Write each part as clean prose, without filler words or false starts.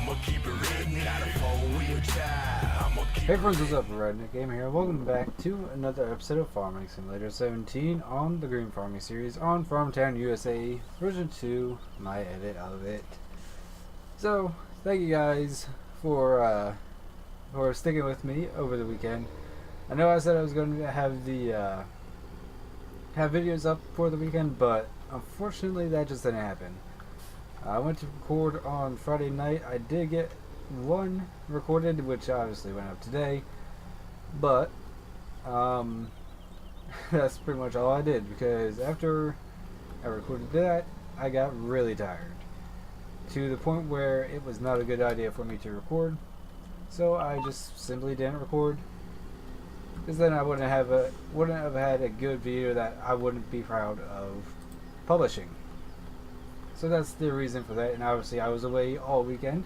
Hey friends, what's up? Redneck Game here. Welcome back to another episode of Farming Simulator 17 on the Green Farming series on Farmtown USA version 2, my edit of it. So, thank you guys for sticking with me over the weekend. I know I said I was going to have the have videos up for the weekend, but unfortunately that just didn't happen. I went to record on Friday night. I did get one recorded, which obviously went up today, but that's pretty much all I did, because after I recorded that I got really tired to the point where it was not a good idea for me to record, so I just simply didn't record, because then I wouldn't have had a good video that I wouldn't be proud of publishing. So that's the reason for that. And obviously I was away all weekend,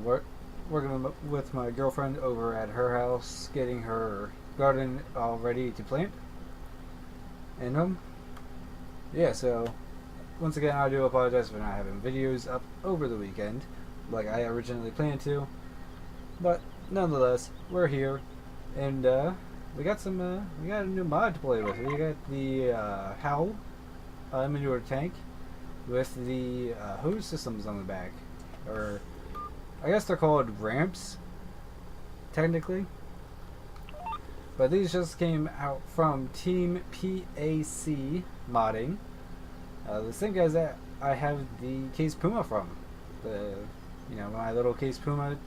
working with my girlfriend over at her house, getting her garden all ready to plant. And yeah, so once again I do apologize for not having videos up over the weekend like I originally planned to, but nonetheless we're here, and we got a new mod to play with. We got the Howl manure tank with the hose systems on the back, or I guess they're called ramps technically, but these just came out from Team PAC modding, the same guys that I have the Case Puma from, my little Case Puma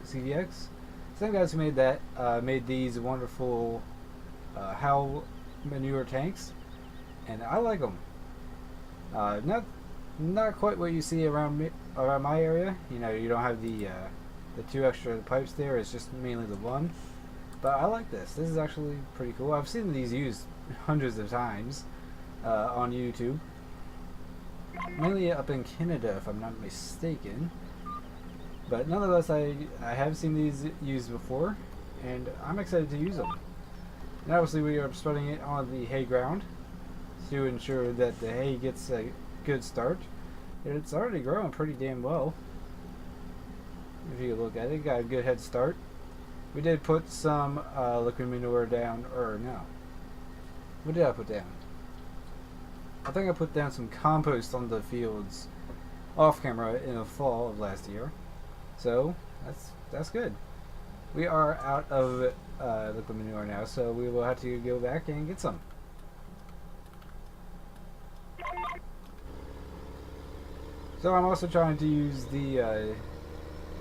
CVX. Same guys who made that made these wonderful Howl manure tanks, and I like them. Not quite what you see around my area. You know, you don't have the two extra pipes there. It's just mainly the one. But I like this. This is actually pretty cool. I've seen these used hundreds of times on YouTube, mainly up in Canada, if I'm not mistaken. But nonetheless, I have seen these used before, and I'm excited to use them. And obviously, we are spreading it on the hay ground to ensure that the hay gets a good start. It's already growing pretty damn well. If you look at it, got a good head start. We did put some liquid manure down, or no. What did I put down? I think I put down some compost on the fields off camera in the fall of last year. So that's good. We are out of liquid manure now, so we will have to go back and get some. So I'm also trying to use the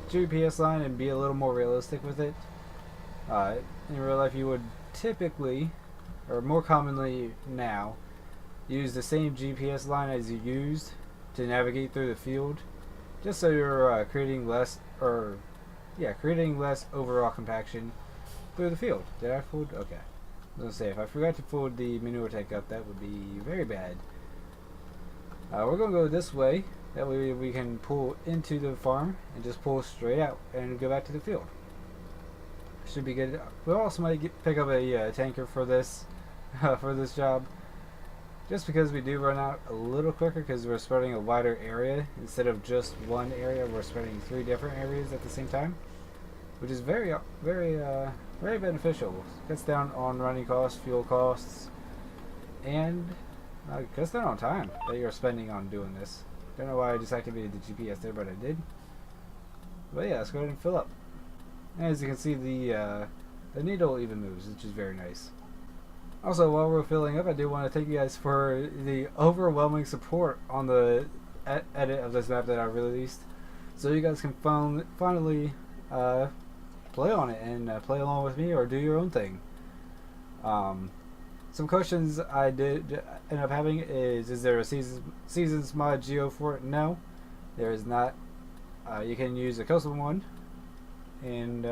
GPS line and be a little more realistic with it. In real life, you would typically, or more commonly now, use the same GPS line as you used to navigate through the field, just so you're creating less overall compaction through the field. Did I fold? Okay. I was gonna say, if I forgot to fold the manure tank up, that would be very bad. We're gonna go this way. That way we can pull into the farm and just pull straight out and go back to the field. Should be good. We also might pick up a tanker for this for this job, just because we do run out a little quicker, because we're spreading a wider area instead of just one area. We're spreading 3 different areas at the same time, which is very beneficial. Cuts down on running costs, fuel costs, and cuts down on time that you're spending on doing this. Don't know why I just activated the GPS there, but I did. But yeah, let's go ahead and fill up. And as you can see, the needle even moves, which is very nice. Also, while we're filling up, I do want to thank you guys for the overwhelming support on the edit of this map that I released, so you guys can finally play on it and play along with me, or do your own thing. Some questions I did end up having is there a seasons mod geo for it? No, there is not. You can use a custom one, and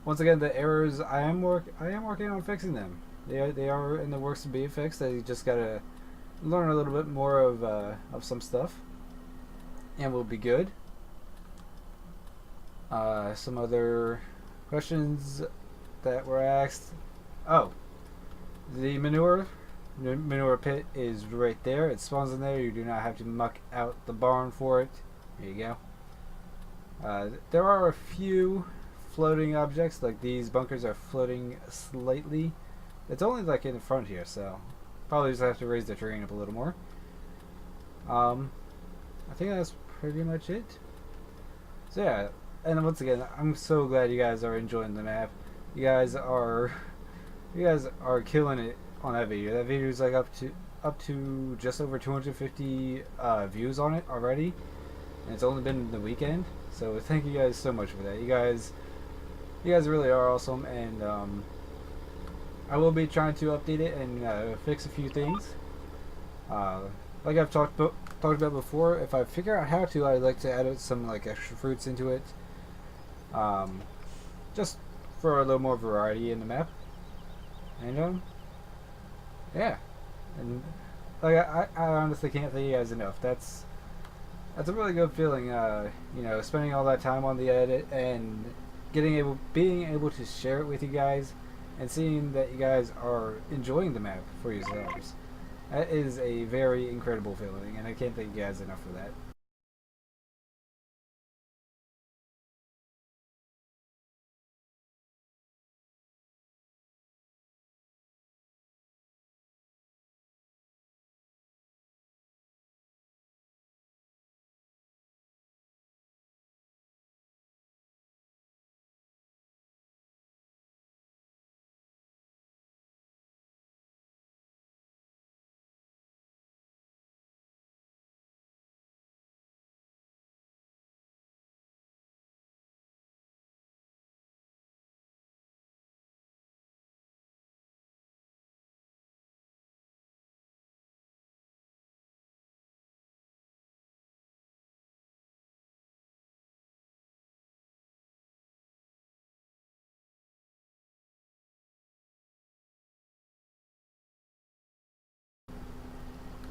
once again, the errors I am working on fixing them. They are in the works to be fixed. I just gotta learn a little bit more of some stuff, and we'll be good. Some other questions that were asked. Oh. The manure pit is right there. It spawns in there. You do not have to muck out the barn for it. There you go. There are a few floating objects, like these bunkers are floating slightly. It's only like in the front here, so probably just have to raise the terrain up a little more. I think that's pretty much it. So yeah, and once again, I'm so glad you guys are enjoying the map. You guys are killing it on that video. That video is like up to just over 250 views on it already, and it's only been the weekend. So thank you guys so much for that. You guys really are awesome, and I will be trying to update it and fix a few things. Like I've talked about before, if I figure out how to, I'd like to add some like extra fruits into it, just for a little more variety in the map. And yeah, and like I honestly can't thank you guys enough. That's a really good feeling. You know, spending all that time on the edit and being able to share it with you guys, and seeing that you guys are enjoying the map for yourselves. That is a very incredible feeling, and I can't thank you guys enough for that.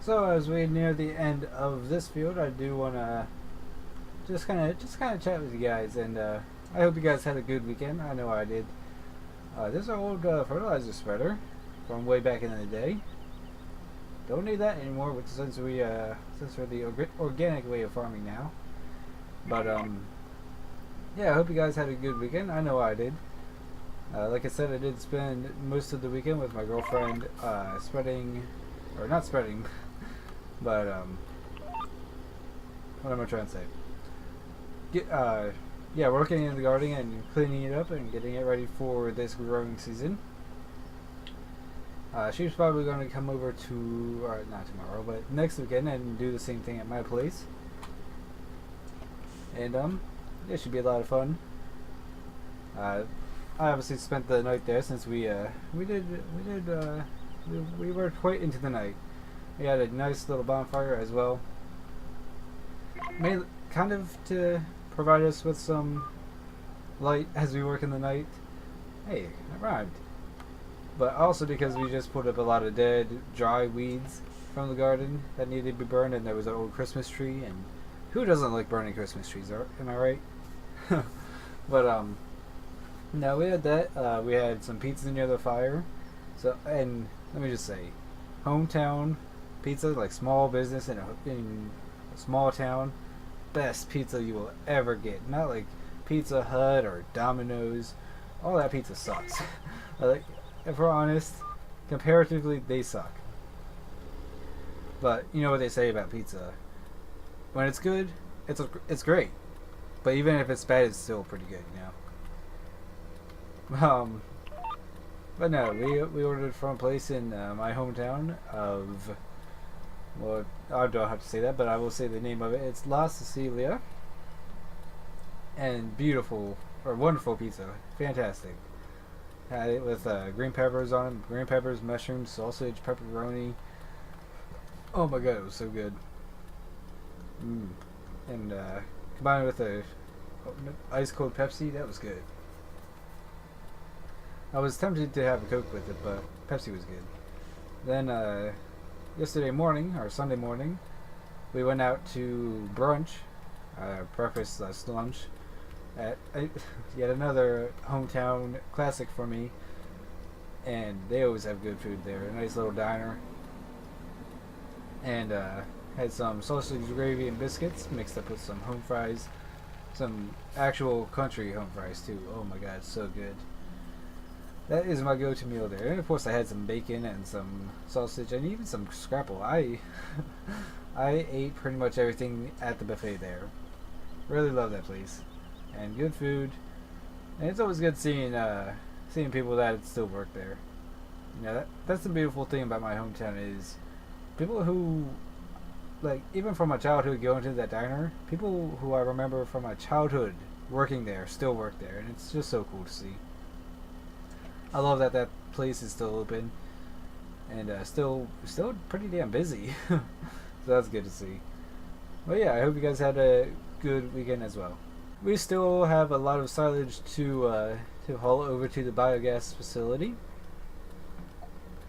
So as we near the end of this field, I do want to just kind of chat with you guys, and I hope you guys had a good weekend. I know I did. This is our old fertilizer spreader from way back in the day. Don't need that anymore, since we're the organic way of farming now. But yeah, I hope you guys had a good weekend. I know I did. Like I said, I did spend most of the weekend with my girlfriend, not spreading, but what am I trying to say? Yeah, working in the garden and cleaning it up and getting it ready for this growing season. She's probably going to come over not tomorrow, but next weekend, and do the same thing at my place. And it should be a lot of fun. I obviously spent the night there, since we worked quite into the night. We had a nice little bonfire as well, kind of to provide us with some light as we work in the night. Hey, that rhymed. But also because we just put up a lot of dead, dry weeds from the garden that needed to be burned, and there was an old Christmas tree, and who doesn't like burning Christmas trees, am I right? But no, we had that. We had some pizza near the fire. So, and let me just say, hometown pizza, like small business in a small town, best pizza you will ever get. Not like Pizza Hut or Domino's. All that pizza sucks. Like, if we're honest, comparatively, they suck. But you know what they say about pizza: when it's good, it's great. But even if it's bad, it's still pretty good, you know. But no, we ordered from a place in my hometown of, well, I don't have to say that, but I will say the name of it. It's La Sicilia, and wonderful pizza, fantastic. Had it with green peppers on it, green peppers, mushrooms, sausage, pepperoni. Oh my god, it was so good. And combined with a ice cold Pepsi, that was good. I was tempted to have a Coke with it, but Pepsi was good. Then yesterday morning, or Sunday morning, we went out to brunch, breakfast / lunch, at yet another hometown classic for me. And they always have good food there. A nice little diner. And Had some sausage gravy and biscuits mixed up with some home fries. Some actual country home fries too. Oh my god, so good. That is my go-to meal there. And of course I had some bacon and some sausage and even some scrapple. I ate pretty much everything at the buffet there. Really love that place. And good food. And it's always good seeing people that still work there. You know, that's the beautiful thing about my hometown is people who, like, even from my childhood going to that diner, people who I remember from my childhood working there still work there, and it's just so cool to see. I love that that place is still open and still pretty damn busy. So that's good to see. But yeah, I hope you guys had a good weekend as well. We still have a lot of silage to haul over to the biogas facility.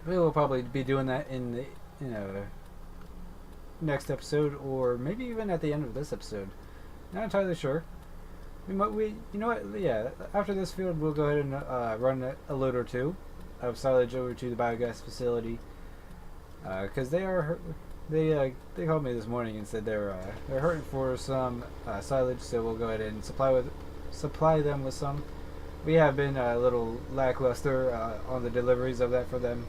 We will probably be doing that in the next episode, or maybe even at the end of this episode. Not entirely sure. You know what? Yeah, after this field, we'll go ahead and run a load or two of silage over to the biogas facility, because they called me this morning and said they're hurting for some silage, so we'll go ahead and supply them with some. We have been a little lackluster on the deliveries of that for them,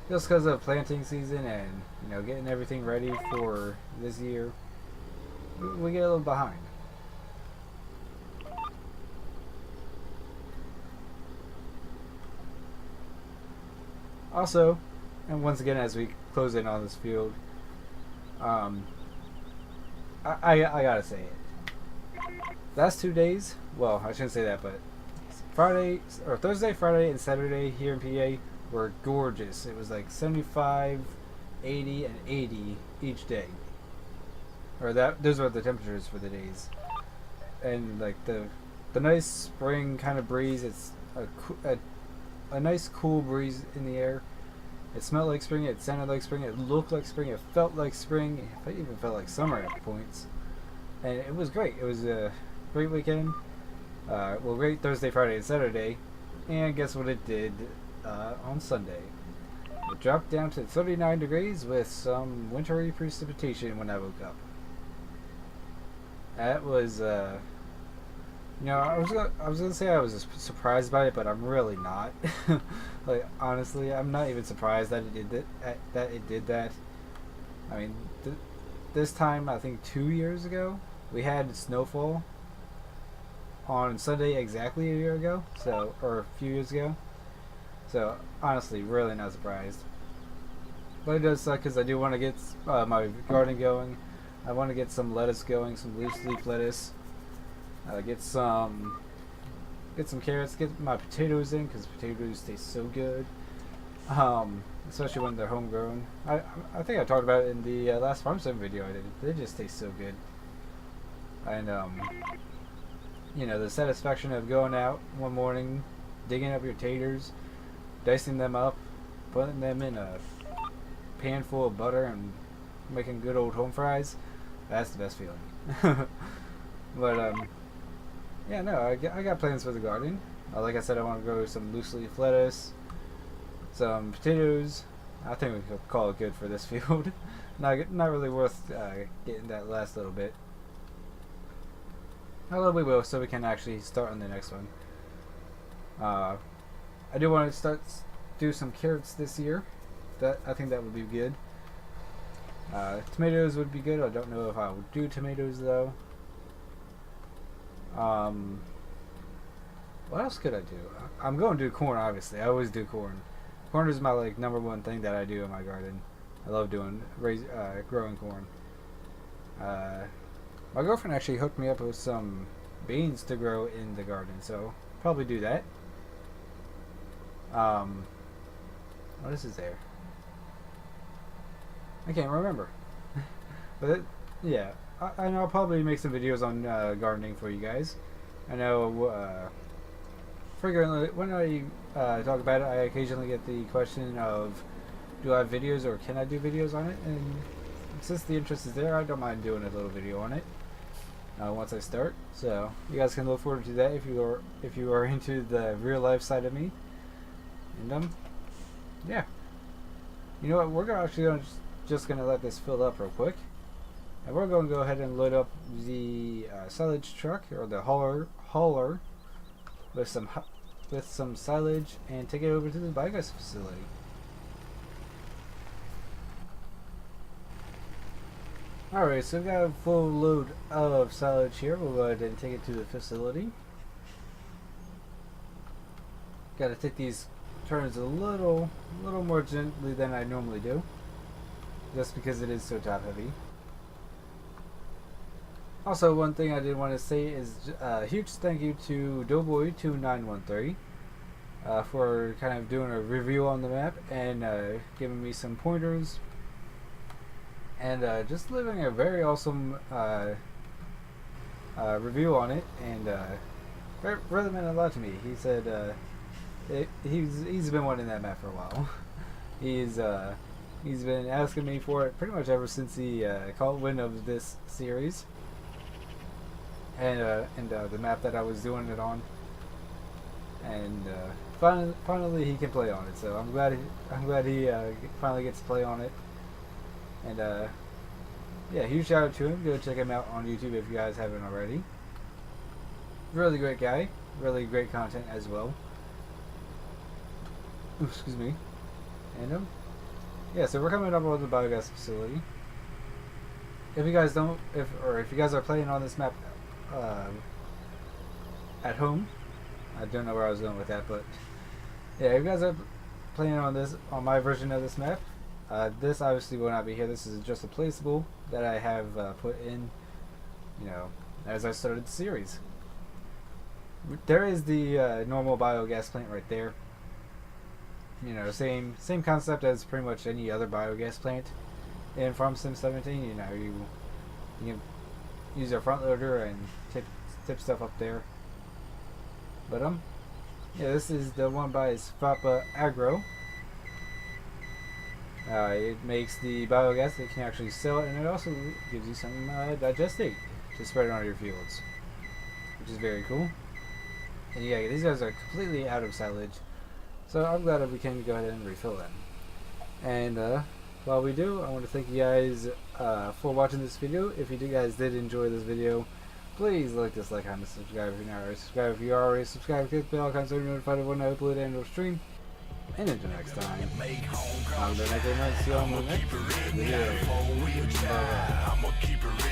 just because of planting season and getting everything ready for this year. We get a little behind. Also, and once again as we close in on this field, I gotta say it. Last 2 days, well, I shouldn't say that, but Thursday, Friday, and Saturday here in PA were gorgeous. It was like 75, 80, and 80 each day. Those were the temperatures for the days. And like the nice spring kind of breeze. It's a nice cool breeze in the air. It smelled like spring. It sounded like spring. It looked like spring. It felt like spring. It even felt like summer at points. And it was great. It was a great weekend. Great Thursday, Friday, and Saturday. And guess what it did on Sunday? It dropped down to 39 degrees with some wintry precipitation when I woke up. That was, I was gonna say I was surprised by it, but I'm really not. Like, honestly, I'm not even surprised that it did that. I mean, this time, I think 2 years ago, we had snowfall on Sunday exactly a year ago, or a few years ago. So, honestly, really not surprised. But it does suck because I do want to get my garden going. I want to get some lettuce going, some loose leaf lettuce. Get some carrots. Get my potatoes in because potatoes taste so good, especially when they're homegrown. I think I talked about it in the last farm sim video I did. They just taste so good, and the satisfaction of going out one morning, digging up your taters, dicing them up, putting them in a pan full of butter, and making good old home fries. That's the best feeling. But yeah, no, I got plans for the garden. Like I said, I want to grow some loose leaf lettuce, some potatoes. I think we could call it good for this field. Not really worth getting that last little bit. Although we will, so we can actually start on the next one. I do want to do some carrots this year. I think that would be good. Tomatoes would be good. I don't know if I would do tomatoes though. What else could I do? I'm going to do corn, obviously. I always do corn. Corn is my number one thing that I do in my garden. I love growing corn. My girlfriend actually hooked me up with some beans to grow in the garden, so probably do that. What else is there? I can't remember. But yeah, and I'll probably make some videos on gardening for you guys. I know frequently when I talk about it, I occasionally get the question of, do I have videos or can I do videos on it? And since the interest is there, I don't mind doing a little video on it once I start. So you guys can look forward to that if you are into the real life side of me. And yeah, you know what? We're actually going to just going to let this fill up real quick. And we're going to go ahead and load up the silage truck, or the hauler with some silage, and take it over to the biogas facility. Alright, so we've got a full load of silage here. We'll go ahead and take it to the facility. Got to take these turns a little more gently than I normally do, just because it is so top heavy. Also, one thing I did want to say is a huge thank you to Doughboy2913 for kind of doing a review on the map and giving me some pointers, and just leaving a very awesome review on it, and really meant a lot to me. He said he's been wanting that map for a while. He's been asking me for it pretty much ever since he caught wind of this series. And the map that I was doing it on, and finally he can play on it. So I'm glad he finally gets to play on it. And yeah, huge shout out to him. Go check him out on YouTube if you guys haven't already. Really great guy, really great content as well. Ooh, excuse me. And yeah, so we're coming up on the biogas facility. If you guys don't, if you guys are playing on this map at home, I don't know where I was going with that, but yeah, if you guys are playing on my version of this map, this obviously will not be here. This is just a placeable that I have put in, you know, as I started the series. There is the normal biogas plant right there. You know, same concept as pretty much any other biogas plant in Farm Sim 17. You know, you can use your front loader and tip stuff up there. But yeah, this is the one by Fapa Agro. It makes the biogas that you can actually sell it, and it also gives you some digestate to spread on your fields, which is very cool. And yeah, these guys are completely out of silage, so I'm glad that we can go ahead and refill them. And while we do, I want to thank you guys for watching this video. If you guys did enjoy this video, please like, dislike, comment, subscribe if you're not already subscribed. If you are already subscribed, click the bell icon so you're notified of when I upload and or stream. And until next time, I'm the next one. See you on the next video. Bye.